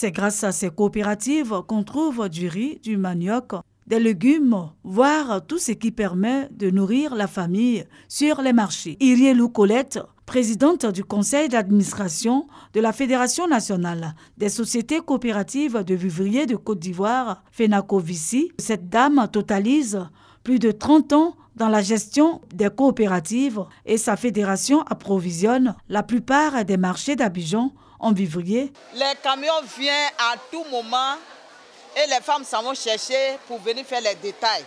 C'est grâce à ces coopératives qu'on trouve du riz, du manioc, des légumes, voire tout ce qui permet de nourrir la famille sur les marchés. Irielou Colette, présidente du conseil d'administration de la Fédération nationale des sociétés coopératives de vivriers de Côte d'Ivoire, FENACO-VICI, cette dame totalise plus de 30 ans dans la gestion des coopératives et sa fédération approvisionne la plupart des marchés d'Abidjan en vivrier. Les camions viennent à tout moment et les femmes s'en vont chercher pour venir faire les détails.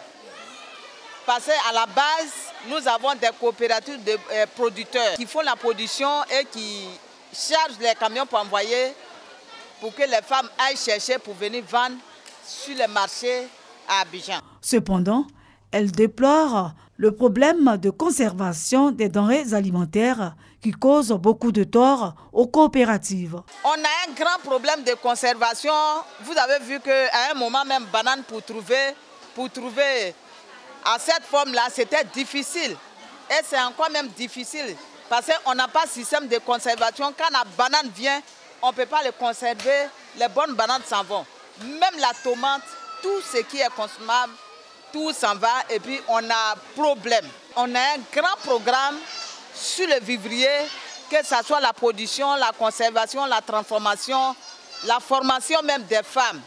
Parce qu'à la base, nous avons des coopératives de producteurs qui font la production et qui chargent les camions pour envoyer pour que les femmes aillent chercher pour venir vendre sur les marchés à Abidjan. Cependant, elle déplore le problème de conservation des denrées alimentaires qui cause beaucoup de tort aux coopératives. On a un grand problème de conservation. Vous avez vu qu'à un moment même, banane pour trouver à cette forme-là, c'était difficile. Et c'est encore même difficile parce qu'on n'a pas de système de conservation. Quand la banane vient, on ne peut pas les conserver. Les bonnes bananes s'en vont. Même la tomate, tout ce qui est consommable, tout s'en va et puis on a problème. On a un grand programme sur le vivrier, que ce soit la production, la conservation, la transformation, la formation même des femmes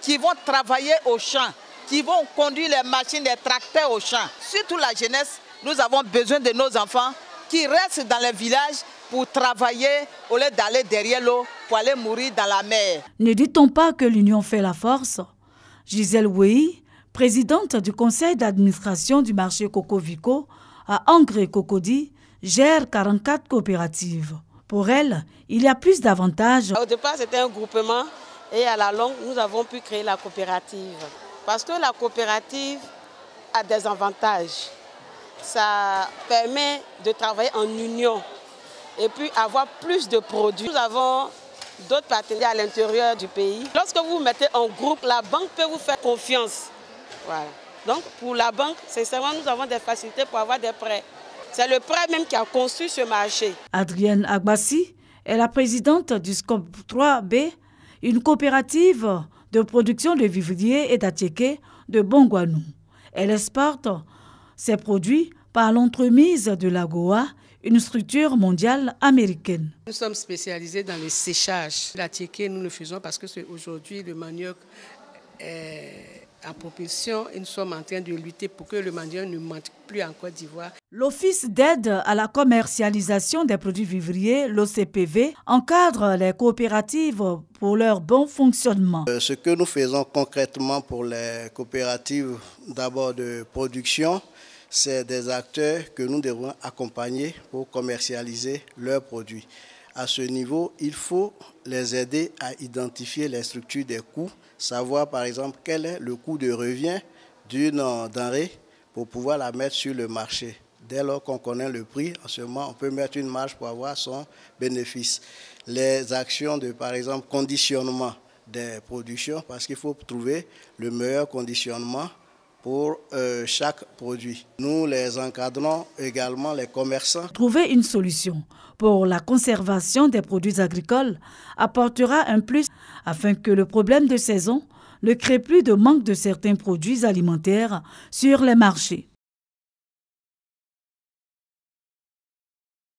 qui vont travailler au champ, qui vont conduire les machines, les tracteurs au champ. Surtout la jeunesse, nous avons besoin de nos enfants qui restent dans les villages pour travailler au lieu d'aller derrière l'eau, pour aller mourir dans la mer. Ne dit-on pas que l'union fait la force? Gisèle Wei, présidente du conseil d'administration du marché Coco-Vico à Angré-Cocody, gère 44 coopératives. Pour elle, il y a plus d'avantages. Au départ, c'était un groupement et à la longue, nous avons pu créer la coopérative. Parce que la coopérative a des avantages. Ça permet de travailler en union et puis avoir plus de produits. Nous avons d'autres partenaires à l'intérieur du pays. Lorsque vous vous mettez en groupe, la banque peut vous faire confiance. Voilà. Donc pour la banque, sincèrement, nous avons des facilités pour avoir des prêts. C'est le prêt même qui a construit ce marché. Adrienne Agbassi est la présidente du SCOP 3B, une coopérative de production de vivriers et d'attiéké de Bongouanou. Elle exporte ses produits par l'entremise de l'AGOA, une structure mondiale américaine. Nous sommes spécialisés dans le séchage. L'attiéké, nous le faisons parce que aujourd'hui le manioc est en propulsion et nous sommes en train de lutter pour que le manioc ne manque plus en Côte d'Ivoire. L'Office d'aide à la commercialisation des produits vivriers, l'OCPV, encadre les coopératives pour leur bon fonctionnement. Ce que nous faisons concrètement pour les coopératives d'abord de production, c'est des acteurs que nous devons accompagner pour commercialiser leurs produits. À ce niveau, il faut les aider à identifier les structures des coûts, savoir par exemple quel est le coût de revient d'une denrée pour pouvoir la mettre sur le marché. Dès lors qu'on connaît le prix, en ce moment, on peut mettre une marge pour avoir son bénéfice. Les actions de, par exemple, conditionnement des productions, parce qu'il faut trouver le meilleur conditionnement pour chaque produit. Nous les encadrons également, les commerçants. Trouver une solution pour la conservation des produits agricoles apportera un plus afin que le problème de saison ne crée plus de manque de certains produits alimentaires sur les marchés.